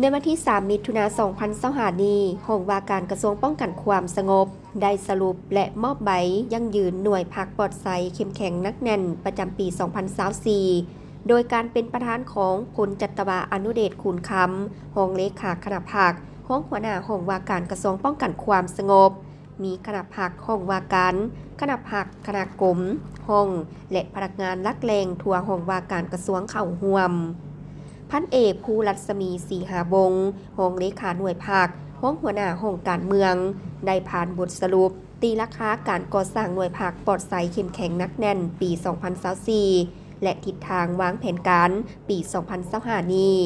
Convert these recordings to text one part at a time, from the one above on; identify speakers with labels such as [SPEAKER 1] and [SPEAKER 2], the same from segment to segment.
[SPEAKER 1] ในวันที่ 3 มิถุนายน 2025 นี้ห้องว่าการกระทรวงป้องกันความสงบได้สรุปและมอบใบยั่งยืนหน่วยพักปลอดภัยเข้มแข็งนักแน่นประจำปี 2024 โดยการเป็นประธานของพลจัตวาอนุเดชขุนคำรองเลขาคณะพรรคห้องหัวหน้าห้องว่าการกระทรวงป้องกันความสงบมีคณะพรรคห้องว่าการคณะพรรคคณะกรมห้องและพนักงานลักแรงทั่วห้องว่าการกระทรวงเข้าร่วมพันเอกภูรัศมีศรีหาบงศ์รองเลขาหน่วยภาคห้องหัวหน้าห้องการเมืองได้ผ่านบทสรุปตีราคาการก่อสร้างหน่วยภาคปลอดภัยเข้มแข็งนักแน่นปี 2024 และทิศทางวางแผนการปี 2025 นี้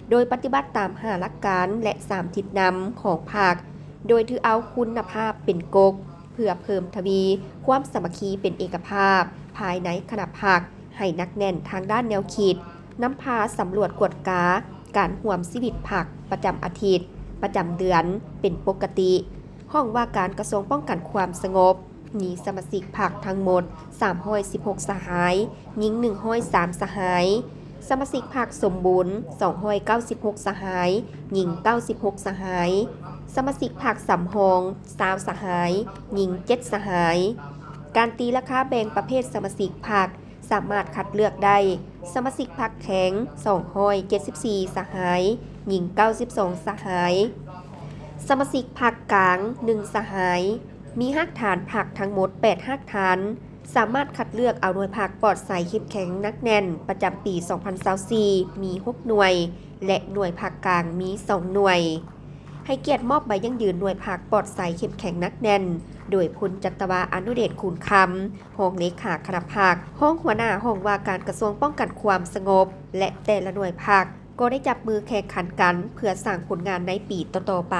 [SPEAKER 1] โดยปฏิบัติตาม5หลักการและ 3 ทิศนำของภาคโดยถือเอาคุณภาพเป็นกกเพื่อเพิ่มทวีความสามัคคีเป็นเอกภาพภายในคณะภาคให้นักแน่นทางด้านแนวคิดนำพาสำรวจกวดกาการห่วมชีวิตผักประจำอาทิตย์ประจำเดือนเป็นปกติห้องว่าการกระทรวงป้องกันความสงบมีสมาชิกผักทั้งหมด316สหายหญิง103สหายสมาชิกผักสมบูรณ์296สหายหญิง96สหายสมาชิกผักสำรอง20สหายหญิง7สหายการตีราคาแบ่งประเภทสมาชิกผักสามารถคัดเลือกได้สมาชิกพรรคแข็ง274สหายหญิง92สหายสมาชิกพรรคกลาง1สหายมีหักฐานพรรคทั้งหมด8หักฐานสามารถคัดเลือกเอาหน่วยพรรคปลอดภัยเข้มแข็งนักแน่นประจำปี 2024 มี6หน่วยและหน่วยพรรคกลางมี2หน่วยให้เกียรติมอบใบยั่งยืนหน่วยพรรคปลอดภัยเข้มแข็งนักแน่นโดยพลจัตวาอนุเดชขุนคำรองเลขาคณะพรรคห้องหัวหน้าห้องว่าการกระทรวงป้องกันความสงบและแต่ละหน่วยพรรคก็ได้จับมือแข่งขันกันเพื่อสร้างผลงานในปีต่อๆไป